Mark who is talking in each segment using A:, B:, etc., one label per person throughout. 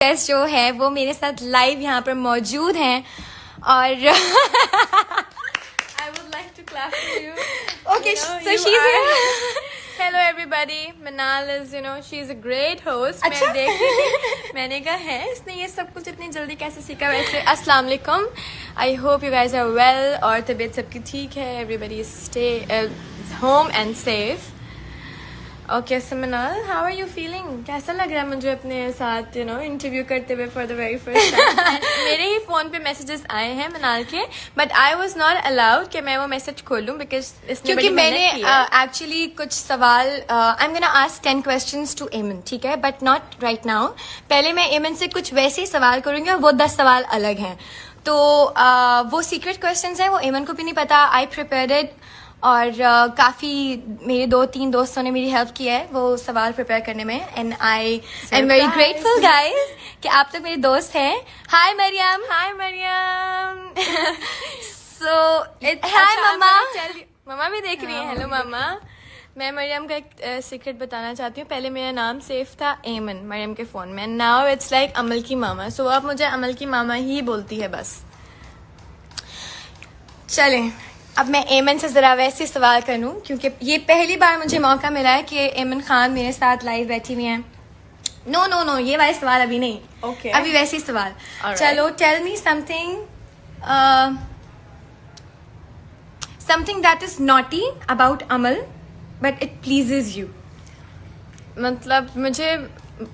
A: Guest जो है वो मेरे साथ लाइव यहाँ पर मौजूद हैं और
B: I would like to clap for you.
A: Okay,
B: You know,
A: so
B: you
A: she's
B: are-
A: here.
B: Hello everybody. Manal is, she's a great host.
A: अच्छा?
B: मैं देख रही थी, मैंने कहा है इसने ये सब कुछ इतनी जल्दी कैसे सीखा वैसे. अस्सलाम वालेकुम. I hope you guys are well और तबीयत सबकी ठीक है. Everybody is stay home and safe. Okay, so Manal, how are you feeling? कैसा लग रहा है मुझे अपने साथ इंटरव्यू करते हुए for the very first time? मेरे ही फोन पे मैसेजेस आए हैं मनाल के, but I was not allowed कि मैं वो मैसेज खोलूं because इसने
A: क्योंकि
B: बड़ी
A: मैंने
B: मेहनत की है.
A: एक्चुअली कुछ सवाल I am gonna ask 10 questions to Aiman, ठीक है, बट नॉट राइट नाउ. पहले मैं एमन से कुछ वैसे ही सवाल करूंगी और वो 10 सवाल अलग हैं. तो वो सीक्रेट क्वेश्चंस हैं, वो एमन को भी नहीं पता. आई प्रिपेयर्ड इट और काफ़ी मेरे 2-3 दोस्तों ने मेरी हेल्प की है वो सवाल प्रिपेयर करने में. And I am very grateful guys कि आप लोग मेरे दोस्त हैं. हाय मरियम.
B: Hi Mariam.
A: सो हाय
B: अच्छा,
A: मम्मा.
B: मम्मा भी देख रही है. हेलो मामा. मैं मरियम का एक सीक्रेट बताना चाहती हूँ. पहले मेरा नाम सेफ था एमन मरियम के फोन में. नाउ इट्स लाइक अमल की मामा. सो अब मुझे अमल की मामा ही बोलती है बस.
A: चलें, अब मैं एमन से ज़रा वैसे सवाल करूं क्योंकि ये पहली बार मुझे मौका मिला है कि एमन खान मेरे साथ लाइव बैठी हुई हैं. नो ये वाले सवाल अभी नहीं.
B: Okay.
A: अभी वैसे ही सवाल.
B: Alright.
A: चलो, tell me something that is naughty about Amal but it pleases you.
B: मतलब मुझे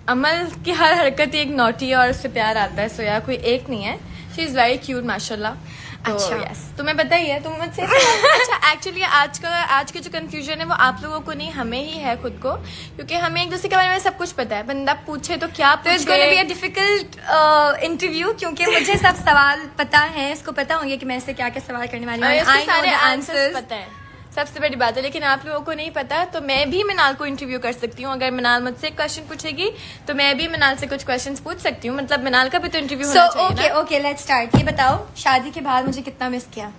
B: अमल की हर हरकत ही एक नोटी है और उससे प्यार आता है. सो यार कोई एक नहीं है. शी इज वेरी क्यूट माशाल्लाह.
A: अच्छा.
B: यस, तुम्हें पता ही है. तुम मुझसे अच्छा, एक्चुअली आज के जो कंफ्यूजन है वो आप लोगों को नहीं, हमें ही है खुद को, क्योंकि हमें एक दूसरे के बारे में सब कुछ पता है. बंदा पूछे तो क्या
A: तो it's gonna be a difficult interview क्योंकि मुझे सब सवाल पता है. इसको पता होंगे कि मैं इससे क्या क्या सवाल करने वाली हूँ. आई नो
B: सारे
A: द
B: आंसर्स
A: आंसर्स.
B: पता है. सबसे बड़ी बात है. लेकिन आप लोगों को नहीं पता. तो मैं भी मनाल को इंटरव्यू कर सकती हूँ. अगर मनाल मुझसे क्वेश्चन पूछेगी तो मैं भी मनाल से कुछ क्वेश्चंस पूछ सकती हूँ. मतलब मनाल का भी तो इंटरव्यू
A: सो
B: होना चाहिए ना.
A: Okay let's start. ये बताओ, शादी के बाद मुझे कितना मिस किया?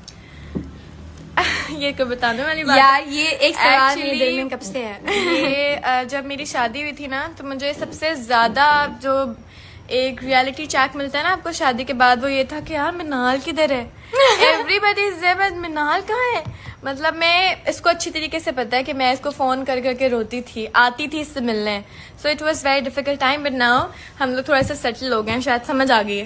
B: ये को बताने वाली बात
A: यार ये एक सवाल मेरे
B: Actually,
A: दिल में कब से है.
B: ये जब मेरी शादी हुई थी ना तो मुझे सबसे ज्यादा जो एक रियलिटी चेक मिलता है ना आपको शादी के बाद, वो ये था कि यार मिनाल किधर है. एवरीबडी इज देयर बट मिनाल कहाँ है. मतलब मैं इसको अच्छी तरीके से पता है कि मैं इसको फोन कर करके रोती थी, आती थी इससे मिलने. So it was very difficult time but now हम लोग थोड़ा सा सेटल हो गए हैं. शायद समझ आ गई है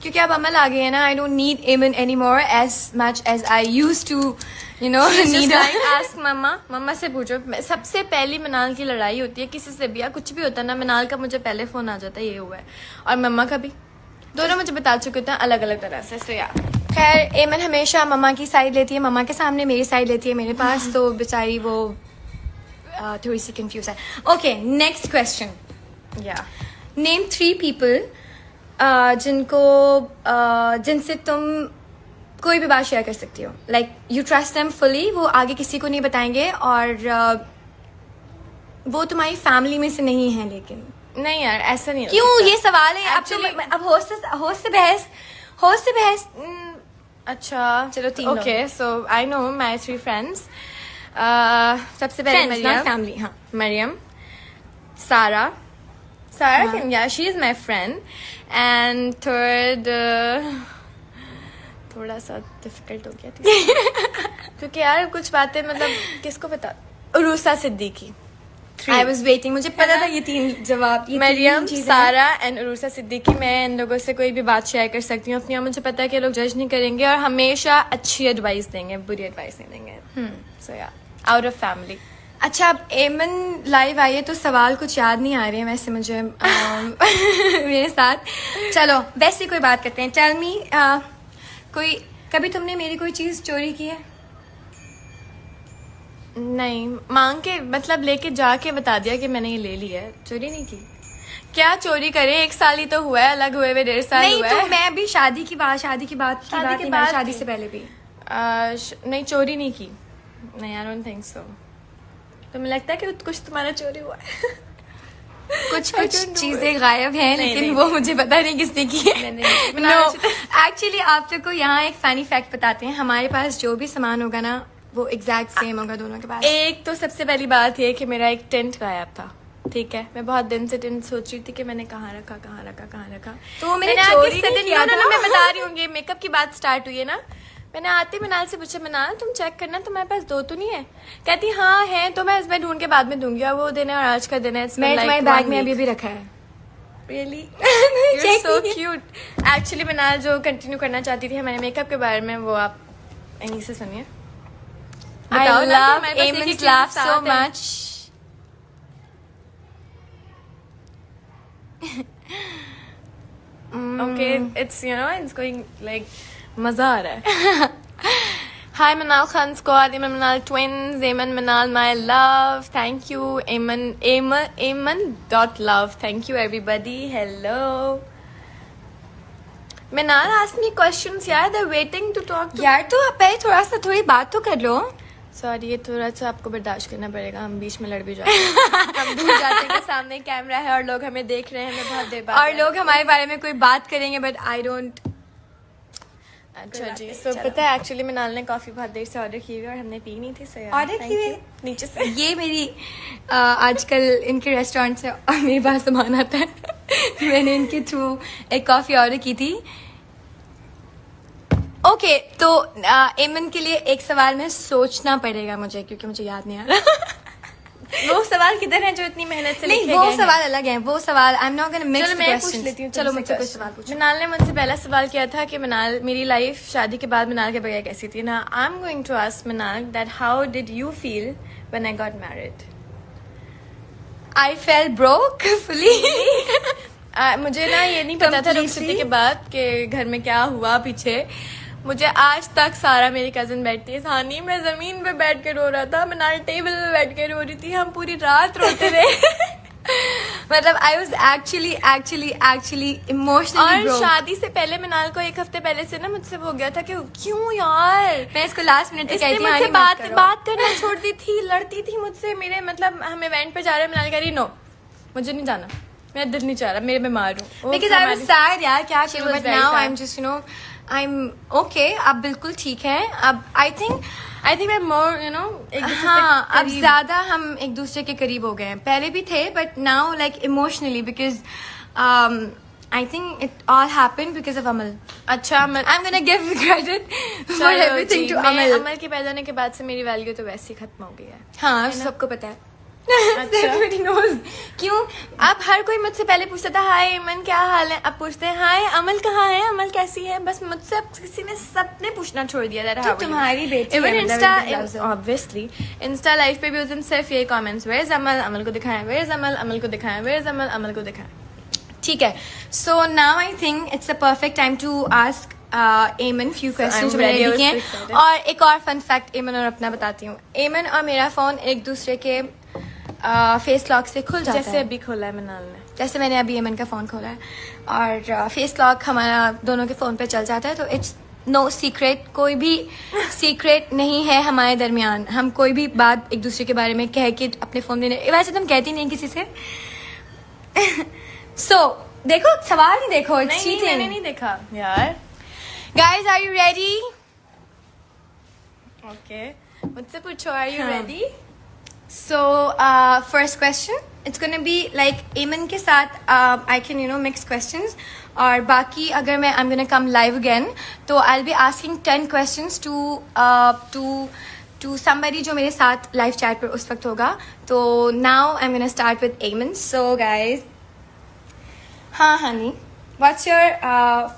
A: क्योंकि अब अमल आ गई है ना. I don't need Aiman anymore as much as I used to need.
B: Ask मम्मा से पूछो. सबसे पहली मनाल की लड़ाई होती है किसी से भी या कुछ भी होता है ना, मनाल का मुझे पहले फोन आ जाता है. ये हुआ है और मम्मा का भी. दोनों मुझे बता चुके होते हैं अलग अलग तरह से. सो यार
A: खैर, एमन हमेशा मम्मा की साइड लेती है, मम्मा के सामने मेरी साइड लेती है मेरे पास. तो बेचारी वो थोड़ी सी कंफ्यूज है. Okay, next question.
B: या
A: नेम 3 पीपल जिनसे तुम कोई भी बात शेयर कर सकती हो. Like you trust them fully, वो आगे किसी को नहीं बताएंगे और वो तुम्हारी फैमिली में से नहीं है. लेकिन
B: नहीं यार ऐसा नहीं हो
A: क्यों
B: सकता.
A: ये सवाल है.
B: Actually-
A: अब होस्ट से बहस.
B: अच्छा
A: चलो, 3 लोग.
B: Okay. So I know my 3 friends. सबसे पहले
A: Friends, not
B: मरियम.
A: family. हाँ.
B: मरियम, सारा या she is my friend. And third थोड़ा सा डिफिकल्ट हो गया था क्योंकि यार कुछ बातें मतलब किसको पता. उरूसा सिद्दीकी.
A: I was waiting. मुझे पता था ये 3 जवाब. ये
B: मरियम,
A: 3 चीजें हैं.
B: सारा एंड उरूसा सिद्दीकी. मैं इन लोगों से कोई भी बात शेयर कर सकती हूँ अपनी. मुझे पता है कि लोग जज नहीं करेंगे और हमेशा अच्छी एडवाइस देंगे, बुरी एडवाइस नहीं देंगे. सो या आउट ऑफ फैमिली.
A: अच्छा, अब एमन लाइव आई है तो सवाल कुछ याद नहीं आ रहे हैं वैसे मुझे मेरे साथ. चलो वैसे कोई बात करते हैं. टेल मी, कभी तुमने मेरी कोई चीज चोरी की है?
B: नहीं, मांग के मतलब लेके जाके बता दिया कि मैंने ये ले लिया है. चोरी नहीं की. क्या चोरी करे, 1 साल ही तो हुआ है. अलग हुए 1.5 साल
A: नहीं
B: हुआ
A: तो
B: है.
A: मैं भी शादी की बात शादी से पहले भी.
B: नहीं चोरी नहीं की. नहीं, आई डोंट थिंक सो. तुम्हें लगता है कि कुछ तुम्हारा चोरी हुआ है?
A: कुछ चीजें गायब हैं लेकिन वो मुझे पता नहीं किसने की है. नो, एक्चुअली आप लोग को यहाँ एक फनी फैक्ट बताते हैं. हमारे पास जो भी सामान होगा ना वो एग्जैक्ट सेम होगा दोनों के पास.
B: एक तो सबसे पहली बात ये कि मेरा एक टेंट गायब था. ठीक है, मैं बहुत दिन से सोच रही थी कि मैंने कहाँ रखा।
A: तो मैंने
B: आके
A: चोरी नहीं
B: suddenly
A: किया
B: ना,
A: था।
B: मैं बता रही हूँ, ये मेकअप की बात स्टार्ट हुई है ना, मैंने आते मनाल से पूछा, मनाल तुम चेक करना तुम्हारे पास 2 तो नहीं है? कहती हाँ है, तो मैं ढूंढ के बाद में दूंगी, और वो दिन है और आज का दिन है।
A: मैं तुम्हारे बैग में अभी भी रखा है।
B: Really?
A: Check
B: You're so
A: नहीं।
B: cute. Actually मनाल जो कंटिन्यू करना चाहती थी हमारे मेकअप के बारे में, वो आप यहीं से सुनिए।
A: I
B: बताओ ना कि
A: love
B: हमारे पास एक ही
A: Eamon's
B: चीज़
A: laugh
B: साथ
A: so
B: है।
A: much.
B: Okay, it's it's going like मजा आ रहा है। Hi Manal Khan Squad, Eamon Manal Twins, Eamon Manal my love, thank you Eamon dot love, thank you everybody, hello. Manal asked me questions यार, they're waiting to talk to.
A: यार तो पहले थोड़ी बात तो कर लो।
B: सॉरी, ये थोड़ा सा आपको बर्दाश्त करना पड़ेगा, हम बीच में लड़ भी जाते हैं। हम भूल जाते हैं कि सामने कैमरा है और लोग हमें देख रहे हैं, हमें बहुत देर बाद
A: और लोग हमारे बारे में कोई बात करेंगे, बट आई डोंट।
B: अच्छा जी, तो पता है एक्चुअली मनाल ने कॉफी बहुत देर से ऑर्डर की हुई और हमने पी नहीं थी, सो
A: Order की हुई?
B: नीचे से।
A: ये मेरी आजकल इनके रेस्टोरेंट से मेरे पास सामान आता है। मैंने इनके थ्रू एक कॉफी ऑर्डर की थी। ओके, तो एमन के लिए एक सवाल में सोचना पड़ेगा मुझे, क्योंकि मुझे याद नहीं आ रहा।
B: वो सवाल किधर है जो इतनी मेहनत से
A: नहीं,
B: लिखे
A: वो
B: गए हैं?
A: सवाल अलग है। वो सवाल I am not gonna mix
B: चलो
A: द
B: मैं पूछ
A: क्वेश्चंस।
B: लेती हूँ।
A: चलो
B: तुमसे
A: मुझसे कोई
B: question।
A: सवाल पूछो।
B: मनाल ने मुझसे पहला सवाल किया था कि मनाल मेरी लाइफ शादी के बाद मनाल के बगैर कैसी थी ना। I am going to ask Manal that how did you feel when I got married?
A: I fell broke fully.
B: मुझे ना ये नहीं पता था
A: Completely?
B: रुखसती के बाद कि घर में क्या हुआ पीछे। मुझे आज तक सारा मेरी कजन बैठती है सानी, मैं जमीन पे बैठ के रो रहा था, मनाल टेबल पे बैठ के रो रही थी, हम पूरी रात रोते रहे।
A: मतलब आई वॉज एक्चुअली इमोशनली
B: और शादी से पहले मनाल को 1 हफ्ते पहले से ना मुझसे वो हो गया था कि क्यों यार
A: मैं इसको लास्ट मिनट तक
B: इसने
A: कहती हूँ,
B: मुझसे
A: "आनी मत करो।"
B: बात करना छोड़ दी थी, लड़ती थी मुझसे। मेरे मतलब हम इवेंट पे जा रहे हैं, मनाल कह रही नो मुझे नहीं जाना, मेरा दिल नहीं चाह रहा, मेरे बीमार हूँ।
A: Because I was sad यार, क्या
B: She
A: करूँ,
B: was
A: but
B: very
A: now
B: sad.
A: I'm just I'm okay, अब बिल्कुल ठीक है। अब I think
B: we're more एक दूसरे से
A: हाँ, अब
B: करीब।
A: ज्यादा हम एक दूसरे के करीब हो गए हैं। पहले भी थे, but now like emotionally, because I think it all happened because of Amal.
B: अच्छा
A: I'm gonna give credit for
B: चलो
A: everything
B: जी,
A: to
B: मैं
A: Amal.
B: अमल के पैदा होने के बाद से मेरी वैल्यू तो वैसे ही खत्म हो गई है।
A: हाँ, सबको पता है।
B: अच्छा।
A: Everybody knows. क्यों?
B: अब हर कोई मुझसे पहले पूछता था हाय अमन क्या हाल है, अब पूछते हैं हाय अमल कहाँ है, अमल कैसी है। बस मुझसे अब किसी ने सबने पूछना छोड़ दिया था।
A: तो तुम्हारी बेटी
B: इवन
A: है, मतलब everybody loves
B: Insta
A: her.
B: Obviously Insta live पे भी उस दिन सिर्फ ये कमेंट्स, वेयर इज अमल, अमल को दिखाएं, वेयर इज अमल, अमल को दिखाएं, वेयर इज अमल, अमल को दिखाएं।
A: ठीक है, so now I think it's a perfect time to ask Aiman few questions जो
B: I'm ready,
A: मैंने
B: I was
A: लिखे
B: so
A: हैं।
B: excited.
A: और एक और फन फैक्ट एमन और अपना बताती हूँ। एमन और मेरा फोन एक दूसरे के फेस लॉक से खुल जाता
B: जैसे
A: है।
B: अभी खोला है मनाल ने।
A: जैसे मैंने अभी एमन का फोन खोला है और फेस लॉक हमारा दोनों के फोन पे चल जाता है, तो इट्स नो सीक्रेट, कोई भी सीक्रेट नहीं है हमारे दरमियान। हम कोई भी बात एक दूसरे के बारे में कह के अपने फोन देने, वैसे तो हम कहती नहीं किसी से। सो देखो, सवाल ही देखो, इट्स
B: नहीं, मैंने
A: चीटिंग।
B: नहीं देखा यार।
A: Guys, are you ready?
B: Okay, मुझसे पूछो आर यू
A: हाँ।
B: Ready?
A: So, first question, it's gonna be like Eamon के साथ I can mix questions, और बाकी अगर मैं I'm gonna come live again, तो I'll be asking 10 questions to somebody जो मेरे साथ live chat पर उस वक्त होगा। तो now I'm gonna start with Eamon. So guys, हाँ honey, what's your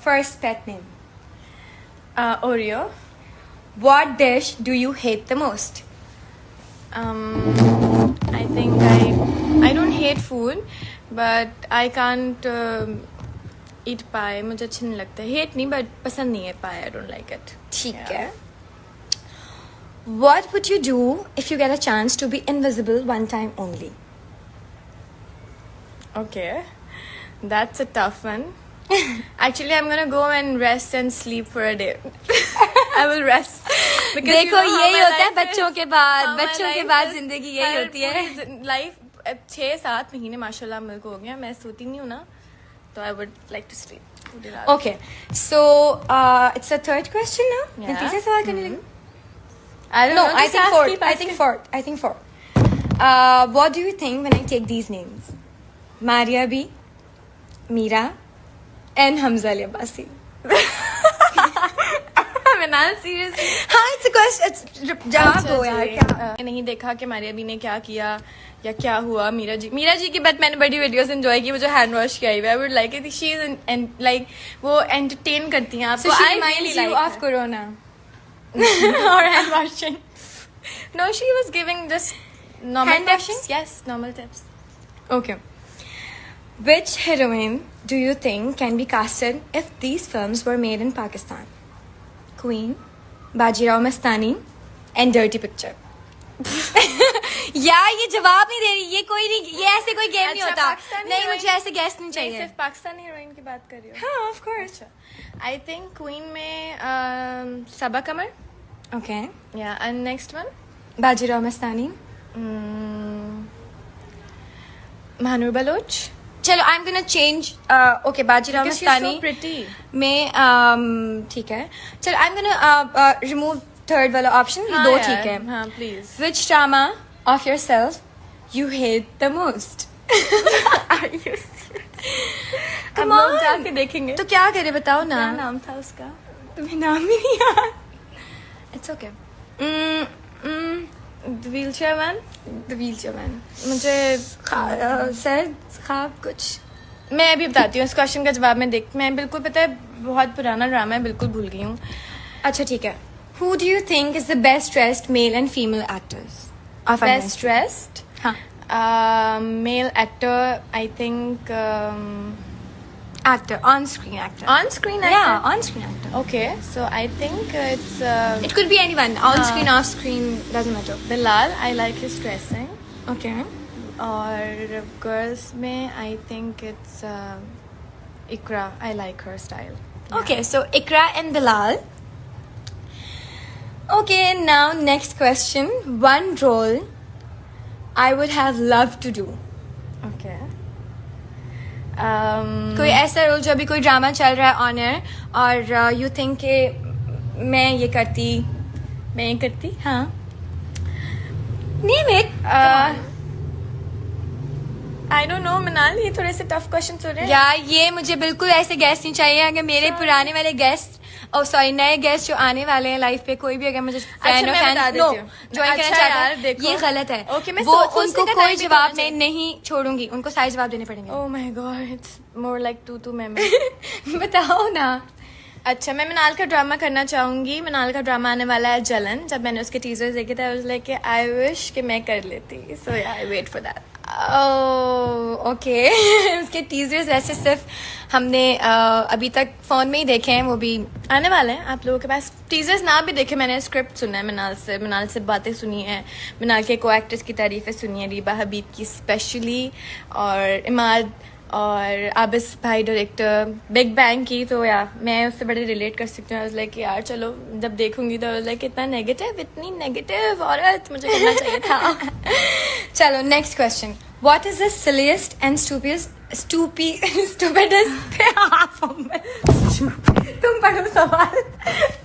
A: first pet name?
B: Oreo.
A: What dish do you hate the most?
B: I think I don't hate food, but I can't eat pie. मुझे अच्छा नहीं लगता। Hate नहीं, but पसंद नहीं है pie. I don't like it.
A: ठीक है। What would you do if you get a chance to be invisible one time only?
B: Okay, that's a tough one. Actually, I'm gonna go and rest and sleep for a day. I will rest. Because
A: देखो,
B: you know how
A: यही
B: my
A: होता है
B: life
A: बच्चों
B: is.
A: के बाद।
B: How my
A: बच्चों के
B: life
A: बाद
B: is.
A: जिंदगी यही होती है।
B: लाइफ 6-7 महीने माशाल्लाह अमल को हो गया, मैं सोती नहीं हूँ ना, तो I would like to sleep पूरी रात।
A: Okay, so it's the third question now. मैं
B: Yeah.
A: तीसरा सवाल करने लगी।
B: I don't
A: No,
B: know,
A: I
B: just
A: think
B: ask,
A: fourth.
B: keep
A: I
B: asking.
A: think fourth. What do you think when I take these names? Maria B, Mira, and Hamza Ali Abbasi.
B: Minal seriously
A: हाँ, it's a question. जवाब दो यार. क्या?
B: नहीं देखा कि Maria B ने क्या किया या क्या हुआ. मीरा जी की बात मैंने बड़ी वीडियोस एंजॉय की. वो जो हैंड वॉश की आई हुई, I would like it. She is like वो एंटरटेन करती हैं आपको.
A: So she
B: I
A: reminds
B: really
A: you
B: like
A: of
B: her.
A: Corona.
B: or hand washing. No, she was giving just normal
A: Hand
B: tips.
A: washing?
B: Yes, normal tips.
A: Okay. Which heroine do you think can be casted if these films were made in Pakistan? Queen, Bajirao Mastani, and Dirty Picture. यार ये जवाब नहीं दे रही. ये कोई नहीं. ये ऐसे कोई गेम नहीं
B: अच्छा,
A: होता.
B: पाकिस्तानी
A: नहीं,
B: heroine-
A: मुझे ऐसे गेस नहीं
B: नहीं,
A: चाहिए.
B: सिर्फ पाकिस्तानी हीरोइन की बात कर रही हो.
A: हाँ, of course.
B: I think Queen में सबा कमर.
A: Okay.
B: या and next one
A: Bajirao Mastani.
B: Mahnoor Baloch.
A: चलो, I'm gonna change. Okay, Bajirao
B: Because she's
A: Mastani.
B: so pretty.
A: में ठीक है. चलो, I'm gonna remove third वाला option. ये दो ठीक है.
B: हाँ please.
A: Which drama of yourself you hate the most?
B: हम लोग जाके देखेंगे.
A: तो क्या करे बताओ ना.
B: क्या नाम था उसका?
A: तुम्हें नाम ही नहीं याद. It's okay.
B: Wheel chair man.
A: The Wheelchair Man.
B: मुझे
A: सर ख्वाब कुछ.
B: मैं अभी बताती हूँ इस क्वेश्चन का जवाब. मैं बिल्कुल पता है बहुत पुराना ड्रामा है, बिल्कुल भूल गई हूँ.
A: अच्छा ठीक है. Who do you think is the best dressed male and female actors of our
B: best
A: industry?
B: Dressed
A: हाँ.
B: Male actor. I think
A: Actor, on-screen actor.
B: On screen.
A: Yeah, on-screen actor.
B: Okay, so I think it's
A: It could be anyone. On-screen, off-screen, doesn't matter.
B: Bilal. I like his dressing.
A: Okay.
B: और girls में I think it's Ikra. I like her style.
A: Okay, so Ikra and Bilal. Okay, now next question. One role I would have loved to do.
B: Okay.
A: कोई ऐसा role जो अभी कोई drama चल रहा है ऑन एयर और यू थिंक के मैं ये करती. हाँ. Name it.
B: I don't know मिनाल. ये थोड़े से टफ क्वेश्चन हो रहे हैं.
A: यार ये मुझे बिल्कुल ऐसे गेस्ट नहीं चाहिए. अगर मेरे पुराने वाले गेस्ट नए गेस्ट जो आने वाले हैं लाइफ पे, कोई भी अगर मुझे
B: मैं बता देती हूँ.
A: ज्वाइन
B: अच्छा
A: करना चाहता
B: यार,
A: है,
B: देखो.
A: ये गलत है.
B: Okay, मैं
A: वो
B: सोचने
A: उनको
B: का
A: कोई
B: time भी
A: जवाब
B: देना
A: मैं
B: चाहिए.
A: नहीं छोड़ूंगी. उनको सारे जवाब देने पड़ेंगे.
B: Oh my god, it's more like तू मैं.
A: बताओ ना.
B: अच्छा, मैं मिनाल का ड्रामा करना चाहूंगी. मिनाल का ड्रामा आने वाला है जलन. जब मैंने उसके टीजर्स देखे थे, I was like I wish कि मैं कर लेती. So yeah, I wait for that.
A: Okay. उसके टीजर्स वैसे सिर्फ हमने अभी तक फोन में ही देखे हैं. वो भी
B: आने वाले हैं आप लोगों के पास. टीजर्स ना भी देखे, मैंने स्क्रिप्ट सुना है मिनाल से बातें सुनी है. मिनाल के को एक्टर्स की तारीफें सुनी है, रीबा हबीब की स्पेशली, और इमाद और आबिस भाई डायरेक्टर बिग बैंग की. तो यार मैं उससे बड़े रिलेट कर सकती हूँ. लाइक यार चलो जब देखूंगी तो लाइक इतना नेगेटिव, इतनी नेगेटिव औरत मुझे करना चाहिए था.
A: चलो next question. What is the silliest and stupidest तुम पढ़ो सवाल.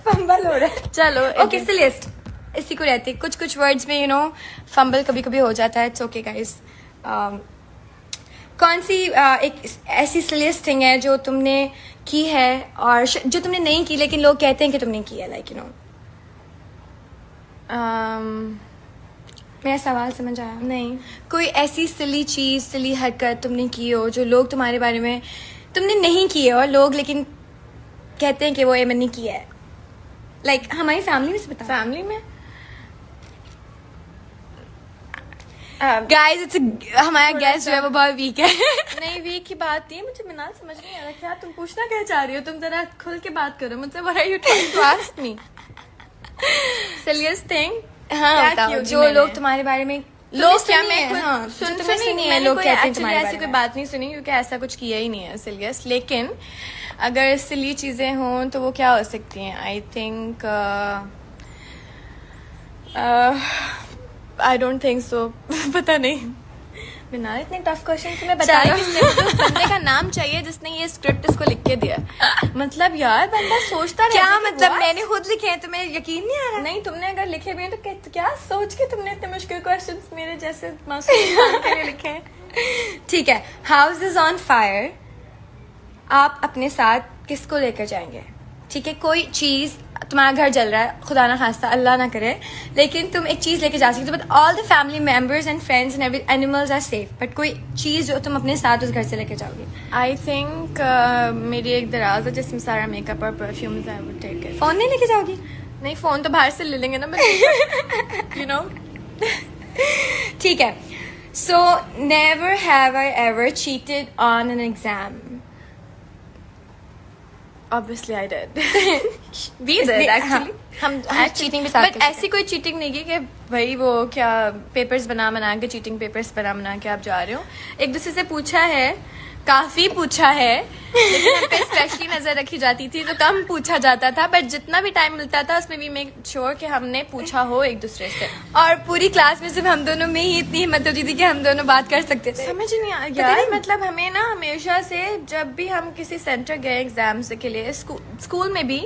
A: फंबल हो रहा है.
B: चलो
A: ओके, silliest इसी को रहती है. कुछ वर्ड्स में फंबल कभी कभी हो जाता है. It's okay guys. कौन सी एक ऐसी silliest थिंग है जो तुमने की है और जो तुमने नहीं की लेकिन लोग कहते हैं कि तुमने की है. लाइक मेरा सवाल समझ आया?
B: नहीं.
A: कोई ऐसी सिली चीज, सिली हरकत तुमने की हो जो लोग तुम्हारे बारे में तुमने नहीं की है और लोग लेकिन कहते हैं कि वो एमन ने किया है. लाइक हमारी फैमिली में से बता.
B: फैमिली में
A: गाइस इट्स हमारा गेस्ट जो है वो बहुत वीक है.
B: नहीं, वीक की बात नहीं है. मुझे मिनाल समझ नहीं आ रहा. क्या तुम पूछना क्या चाह रही हो? तुम जरा खुल के बात करो मुझसे. What are you trying to ask me? Silliest thing.
A: हाँ
B: क्या
A: बताओ.
B: की होगी
A: जो
B: मैंने?
A: लोग तुम्हारे बारे में
B: लोग क्या
A: सुनी
B: मैं
A: है,
B: कुछ
A: हाँ,
B: सुन
A: जो तुम्हें
B: सुनी
A: सुनी है,
B: मैंने
A: लोग
B: कोई
A: कहते हैं
B: actually
A: तुम्हारे
B: ऐसी
A: बारे
B: कोई
A: में.
B: बात नहीं सुनी क्योंकि ऐसा कुछ किया ही नहीं है सिलियस. लेकिन अगर सिली चीजें हों तो वो क्या हो सकती हैं? I think I don't think so. पता नहीं. बिना इतने टफ क्वेश्चन तुम्हें बताया किसने? मुझे उस बंदे का नाम चाहिए जिसने ये स्क्रिप्ट इसको लिख के दिया। मतलब यार बंदा सोचता
A: क्या
B: रहता है कि
A: मतलब
B: what?
A: मैंने खुद लिखे हैं, तुम्हें यकीन नहीं आ रहा?
B: नहीं, तुमने अगर लिखे भी हैं तो क्या सोच के तुमने इतने मुश्किल क्वेश्चंस मेरे जैसे मासूम इंसान के लिए लिखे हैं?
A: ठीक है, हाउस इज ऑन फायर, आप अपने साथ किसको लेकर जाएंगे? ठीक है, कोई चीज, तुम्हारा घर जल रहा है, खुदा ना खास्ता, अल्लाह ना करे, लेकिन तुम एक चीज लेके जा सकते हो, but all the family members and friends and every animals are safe, but कोई चीज जो तुम अपने साथ उस घर से लेके जाओगे।
B: आई थिंक मेरी एक दराज है जिसमें सारा मेकअप और perfumes I would take it.
A: Phone नहीं लेके जाओगी?
B: नहीं, फोन तो बाहर से ले लेंगे ना, यू नो।
A: ठीक है, so never have I ever cheated on an exam.
B: Obviously I did. We did actually.
A: हम चीटिंग भी साथ
B: बट
A: करते हैं।
B: ऐसी कोई चीटिंग नहीं की कि भाई वो क्या पेपर्स बना के चीटिंग पेपर्स बना के आप जा रहे हो। एक दूसरे से पूछा है, काफी पूछा है, लेकिन हम पे स्पेशली नजर रखी जाती थी तो कम पूछा जाता था, बट जितना भी टाइम मिलता था उसमें भी मेक श्योर कि हमने पूछा हो एक दूसरे से।
A: और पूरी क्लास में सिर्फ हम दोनों में ही इतनी हिम्मत होती थी कि हम दोनों बात कर सकते थे।
B: समझ नहीं आया
A: पता
B: यार,
A: नहीं।
B: मतलब हमें ना हमेशा से जब भी हम किसी सेंटर गए एग्जाम्स के लिए, स्कूल में भी,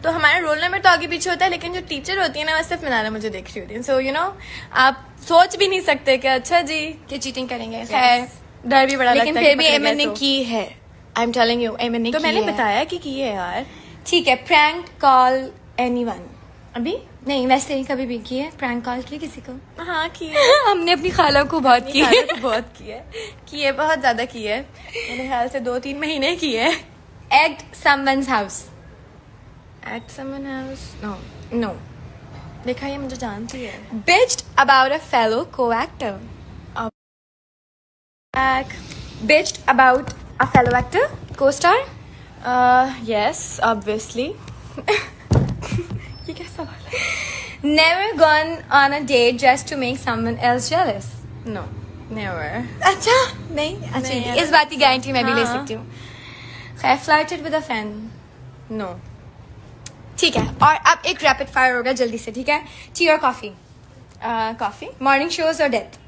B: तो हमारा रोल नंबर तो आगे पीछे होता है, लेकिन जो टीचर होती है ना वो सिर्फ मिनारा मुझे देख रही होती है। सो यू नो, आप सोच भी नहीं सकते कि अच्छा जी
A: कि चीटिंग करेंगे,
B: खैर डर भी बड़ा
A: लेकिन
B: लगता है
A: फिर
B: कि
A: भी
B: पकड़े
A: एमन
B: गए
A: ने
B: तो।
A: की है। आई एम टेलिंग यू, एमन ने
B: तो
A: की
B: मैंने
A: है।
B: बताया कि की है यार।
A: ठीक है, प्रैंक कॉल एनीवन।
B: अभी
A: नहीं, वैसे नहीं कभी भी की है प्रैंक कॉल की किसी को?
B: हाँ की है।
A: हमने अपनी खाला को बहुत की है।
B: खाना तो बहुत की है, बहुत ज्यादा की है, मेरे ख्याल से 2-3 महीने की है।
A: Egged someone's house.
B: एट समवन हाउस, नो।
A: नो।
B: देखा, ये मुझे जानती है।
A: Bitched about a fellow co-actor. Bitched about a fellow actor, co-star.
B: Yes, obviously. ये क्या सवाल है?
A: Never gone on a date just to make someone else jealous.
B: No, never.
A: अच्छा नहीं, अच्छा
B: नहीं,
A: इस बात की गारंटी मैं भी ले
B: हाँ।
A: सकती हूँ। खैर, flirted with a friend.
B: No.
A: ठीक है, और अब एक रैपिड फायर होगा जल्दी से, ठीक है? टी और कॉफी?
B: Coffee?
A: मॉर्निंग शोज और डेथ?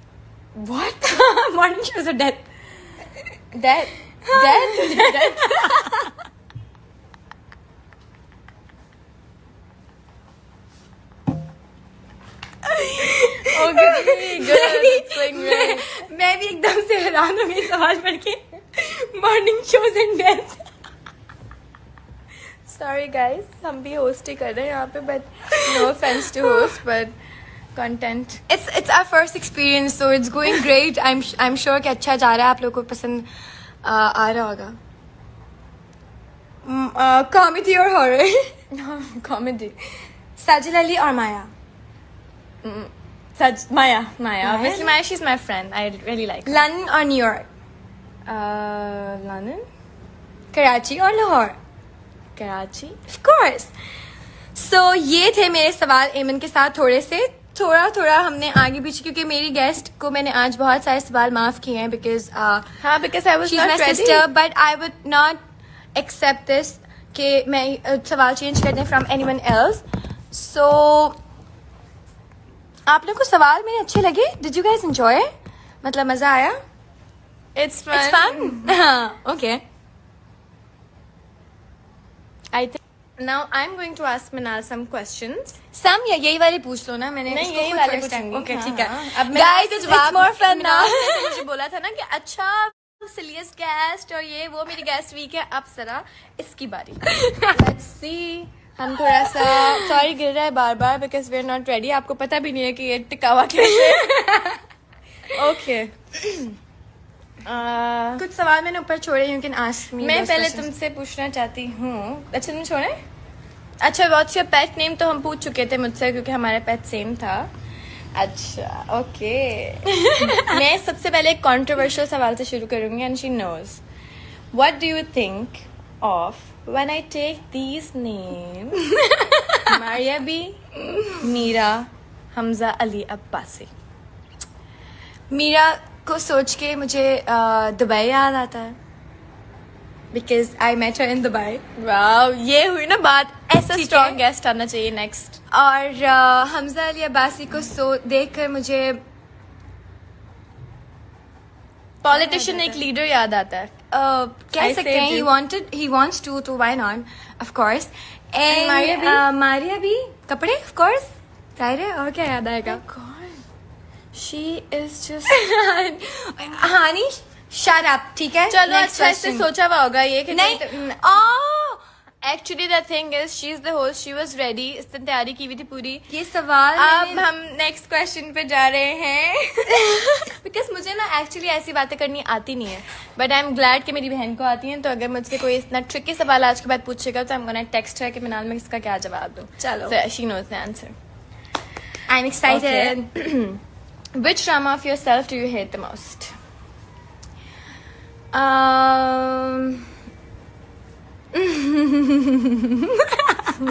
B: What?
A: मॉर्निंग शोज और death?
B: Death? Okay, good. It's going great.
A: मैं भी एकदम से हैरान हो गई सवाल पढ़ के। Morning shows and death.
B: Sorry guys, हम भी होस्ट ही कर रहे हैं यहाँ पे, but no offense to host, but content.
A: It's our first experience, so it's going great. I'm sure कि अच्छा जा रहा है, आप लोगों को पसंद आ रहा होगा। कॉमेडी और हॉरर?
B: Comedy.
A: साजिद अली और माया?
B: Maya.
A: Maya?
B: Obviously Maya, she's my friend. I really like her.
A: London और न्यूयॉर्क?
B: London?
A: कराची और Lahore?
B: Karachi?
A: Of course. So ये थे मेरे सवाल एमन के साथ, थोड़ा हमने आगे पीछे, क्योंकि मेरी गेस्ट को मैंने आज बहुत सारे सवाल माफ किए हैं बिकॉज
B: हाँ, because I was
A: she's
B: not
A: my
B: ready.
A: sister, but I would not accept this कि मैं सवाल चेंज कर दें from anyone else. So आप लोगों को सवाल मेरे अच्छे लगे? Did you guys enjoy? मतलब मजा आया?
B: It's fun.
A: It's fun? हाँ, okay.
B: I think now I'm going to ask Manal some questions.
A: Some या यही वाले पूछ लो ना, मैंने
B: नहीं,
A: इसको
B: यही
A: खुद
B: वाले
A: first time-
B: पूछूंगी।
A: Okay, ठीक
B: हाँ,
A: है।
B: अब
A: Guys, it's more fun now.
B: ने मुझे बोला था ना कि अच्छा सिलियस गेस्ट और ये वो मेरी गेस्ट वीक है, अब जरा इसकी बारी। Let's see. हम थोड़ा सा सॉरी गिर रहा है बार because we are not ready. आपको पता भी नहीं है कि ये टिकावा कैसे। ओके,
A: कुछ सवाल मैंने ऊपर छोड़े, you can ask me
B: मैं
A: those
B: पहले
A: questions.
B: तुमसे पूछना चाहती हूँ। अच्छा, तुम छोड़े? अच्छा, व्हाट्स योर पेट नेम तो हम पूछ चुके थे मुझसे, क्योंकि हमारा पेट सेम था। अच्छा, ओके। मैं सबसे पहले एक कंट्रोवर्शियल सवाल से शुरू करूंगी, and she knows. What do you think of when I take these names? Maria B, Meera, Hamza Ali Abbasi.
A: Meera को सोच के मुझे दुबई याद आता है, because I met her in Dubai.
B: Wow, ये हुई ना बात। ऐसा
A: ठीक
B: स्ट्रॉन्ग
A: है।
B: गेस्ट आना चाहिए नेक्स्ट।
A: और हमजा अली अब्बासी को देखकर मुझे
B: पॉलिटिशियन एक लीडर याद आता है.
A: कह
B: I
A: सकते
B: saved
A: हैं.
B: you.
A: he wants to why not, of course. And
B: Maria भी?
A: मारिया भी कपड़े, of course. जाहिर है, और क्या याद आएगा.
B: She is just.
A: Honey shut up, ठीक है.
B: चलो
A: Next
B: अच्छा इससे
A: question.
B: सोचा हुआ होगा ये कि
A: नहीं.
B: Actually the thing is she is the host, she was ready, इसने तैयारी की हुई थी पूरी.
A: ये सवाल
B: अब हम नेक्स्ट क्वेश्चन पे जा रहे हैं. बिकॉज मुझे ना एक्चुअली ऐसी बातें करनी आती नहीं है, बट आई एम ग्लैड कि मेरी बहन को आती है. तो अगर मुझसे कोई इतना ट्रिकी सवाल आज के बाद पूछेगा तो आई एम गोना टेक्स्ट है कि मिनाल में इसका क्या जवाब दूं.
A: चलो.
B: She knows the answer.
A: I'm excited.
B: Which drama of yourself do you hate the most?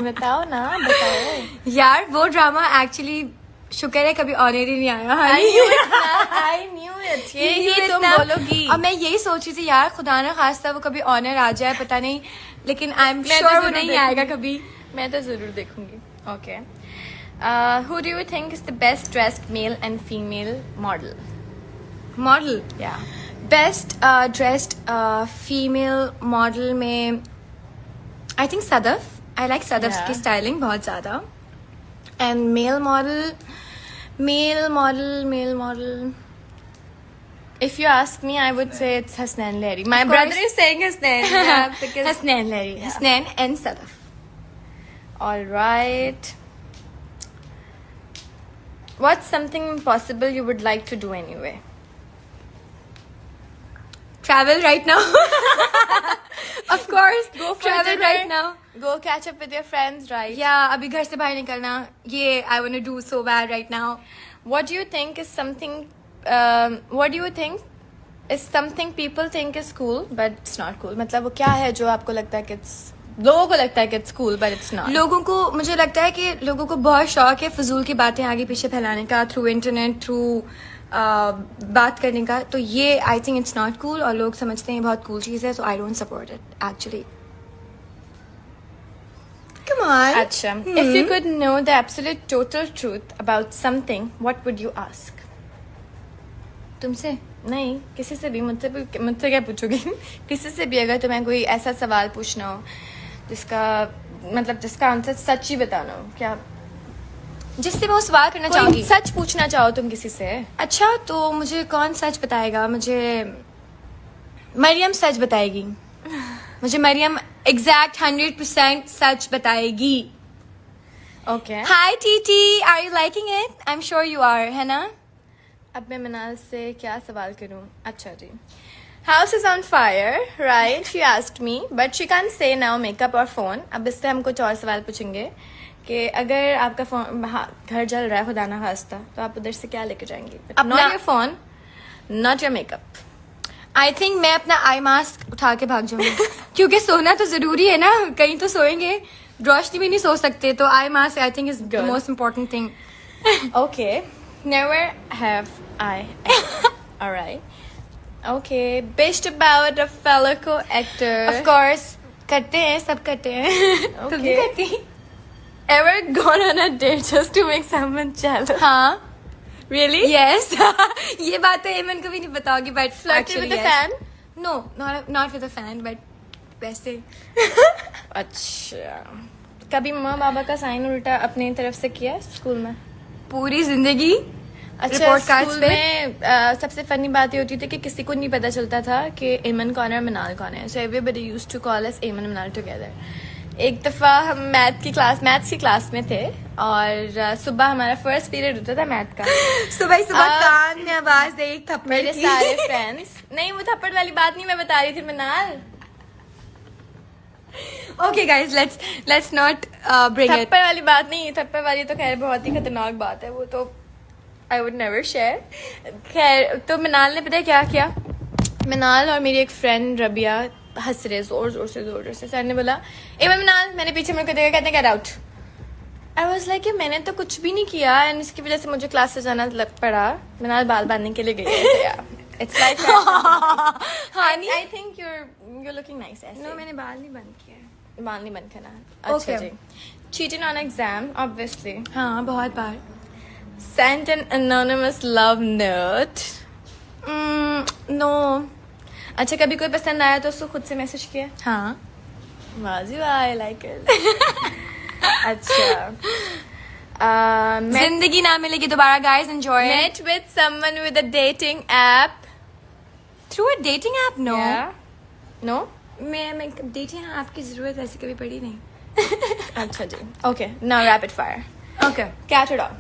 B: बताओ ना, बताओ.
A: यार वो ड्रामा एक्चुअली शुक्र है कभी ऑनर ही नहीं आया.
B: I knew it. यही तुम बोलोगी.
A: और मैं यही सोच रही थी यार, खुदा ना खास्ता वो कभी ऑनर आ जाए, पता नहीं, लेकिन आई एम
B: मैं तो
A: श्योर वो
B: जरूर
A: नहीं
B: देखूंगी.
A: आएगा कभी.
B: मैं तो जरूर देखूंगी. Okay. Who do you think is the best dressed male and female model?
A: Model.
B: Yeah.
A: Best dressed female model में I think Sadaf. I like Sadaf
B: Yeah.
A: की स्टाइलिंग बहुत ज्यादा. And male model
B: If you ask me, I would say it's Hasnain Lahiri. My
A: Of
B: brother
A: course.
B: is saying Hasnain. Yeah, because
A: Hasnain Lehri. Hasnain and Sadaf.
B: all right. What's something impossible you would like to do anyway?
A: Travel right now. Of course.
B: Go for
A: Travel
B: dinner.
A: right now.
B: Go catch up with your friends, right?
A: Yeah, अभी घर से बाहर निकलना. ये I want to do so bad right now.
B: What do you think is something? What do you think is something people think is cool, but it's not cool? मतलब वो क्या है जो आपको लगता है कि लोगों को लगता है कि it's cool, but it's not.
A: लोगों को, मुझे लगता है कि लोगों को बहुत शौक है फजूल की बातें आगे पीछे फैलाने का, थ्रू इंटरनेट, थ्रू बात करने का. तो ये I think it's not cool, और लोग समझते हैं बहुत कूल चीज है, so I don't support it actually. Come on.
B: अच्छा. If you could know the absolute total truth about something, what would you ask?
A: तुमसे
B: नहीं, किसी से भी. मुझसे क्या पूछोगी? किसी से भी अगर तुम्हें कोई ऐसा सवाल पूछना हो जिसका आंसर सच ही बताना हो, क्या
A: जिससे मैं वो सवाल करना
B: कोई
A: चाहूंगी.
B: सच पूछना चाहो तुम किसी से?
A: अच्छा, तो मुझे कौन सच बताएगा? मुझे मरियम सच बताएगी. मुझे मरियम एग्जैक्ट 100% सच बताएगी.
B: Okay.
A: Hi TT, are you liking it? I am sure you are, है ना?
B: अब मैं मिनाल से क्या सवाल करूं? अच्छा जी. House is on fire, right? She asked me, but she can say now makeup और फोन. अब इससे हम कुछ और सवाल पूछेंगे कि अगर आपका फोन घर जल रहा है खुदा ना खास्ता, तो आप उधर से क्या लेके जाएंगे?
A: अपना-
B: not your phone, not your makeup.
A: I think मैं अपना आई मास्क उठा के भाग जाऊंगी. क्योंकि सोना तो जरूरी है ना, कहीं तो सोएंगे, रोशनी में नहीं सो सकते, तो eye mask I think is the
B: Good.
A: Most important thing.
B: Okay, never have I ever. All right. Okay, bitched about a fellow co-actor.
A: Of course करते हैं, सब करते हैं. तुम नहीं
B: Okay.
A: करती?
B: Ever gone on a date just to make someone jealous?
A: हाँ.
B: Really?
A: Yes. ये बात तो एमन को भी नहीं बताओगी, but
B: Flirted with a fan?
A: No, not with a fan, but वैसे.
B: अच्छा. कभी मम्मा पापा का साइन उल्टा अपनी तरफ से किया स्कूल में?
A: पूरी जिंदगी.
B: अच्छा,
A: Report cards
B: स्कूल
A: पे?
B: में सबसे फनी बात ये होती थी कि किसी को नहीं पता चलता था कि एमन कौन है और मिनाल कौन है. So everybody used to call us Aiman Minal together. एक दफा हम मैथ्स की क्लास में थे, और सुबह हमारा फर्स्ट पीरियड होता था मैथ का.
A: सुबह सुबह
B: अब-
A: कान में आवाज दे, एक थप्पड़
B: मेरे
A: की.
B: सारे फ्रेंड्स, नहीं वो थप्पड़ वाली बात नहीं मैं बता रही थी मिनाल.
A: Okay guys, let's not bring it.
B: थप्पड़ वाली बात नहीं, थप्पड़ वाली तो खैर बहुत ही खतरनाक बात है, वो तो आई वुड नेवर शेयर. खैर, तो मिनाल ने पता है क्या किया? मिनाल और मेरी एक फ्रेंड रबिया हंस रहे जोर से. सर ने बोला, ए मिनाल, मैंने पीछे मुड़ के देखा, कहते get out. I was like मैंने तो कुछ भी नहीं किया, एंड इसकी वजह से मुझे क्लास से जाना पड़ा. मिनाल बाल बांधने के लिए गई है. It's like I think you're looking nice ऐसे.
A: No, मैंने बाल नहीं बंद किया.
B: बाल नहीं बंद करना. अच्छा
A: Okay.
B: Ji. Cheating on exam, obviously.
A: हाँ, बहुत बार.
B: Sent an anonymous love note.
A: No.
B: अच्छा, कभी कोई पसंद आया तो उसको खुद से मैसेज किया?
A: हाँ.
B: वाजी वाह, आई लाइक इट. अच्छा.
A: जिंदगी ना मिलेगी दोबारा, guys. Enjoy it.
B: Met with someone with a dating app.
A: Through a dating app? No.
B: Yeah. No?
A: मैं dating app की जरूरत ऐसी कभी पड़ी नहीं.
B: अच्छा जी. Okay, now rapid fire.
A: Okay.
B: Cat or dog?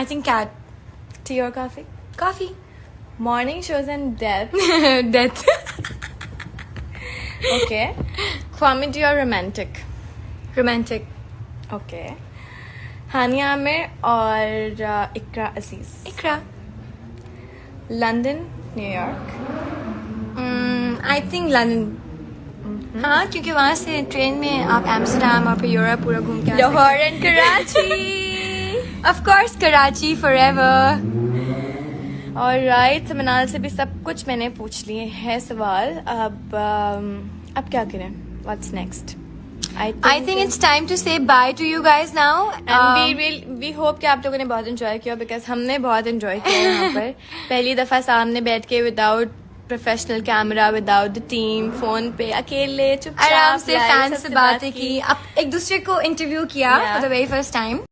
A: I think cat.
B: Tea or coffee?
A: Coffee.
B: Morning shows and death.
A: Death.
B: Okay. Comedy or romantic?
A: Romantic.
B: Okay. हानिया आमिर और इकरा अजीज.
A: Ikra.
B: London, New York.
A: I think London. हाँ, क्योंकि वहाँ से train में आप Amsterdam और फिर Europe पूरा घूम के आ सकते हैं.
B: Lahore and Karachi.
A: Of course, Karachi forever.
B: Alright, मनाल से भी सब कुछ मैंने पूछ लिए हैं सवाल. अब क्या करें? What's next?
A: I think it's time to say bye to you guys now.
B: And we hope कि आप लोगों ने बहुत enjoy किया, because हमने बहुत enjoy किया यहाँ पर. पहली दफा सामने बैठ के without professional camera, without the team, phone पे अकेले चुपचाप
A: आराम से
B: live
A: फैंस से
B: सबसे
A: बातें की, अब एक दूसरे को इंटरव्यू किया
B: Yeah.
A: For the very first time.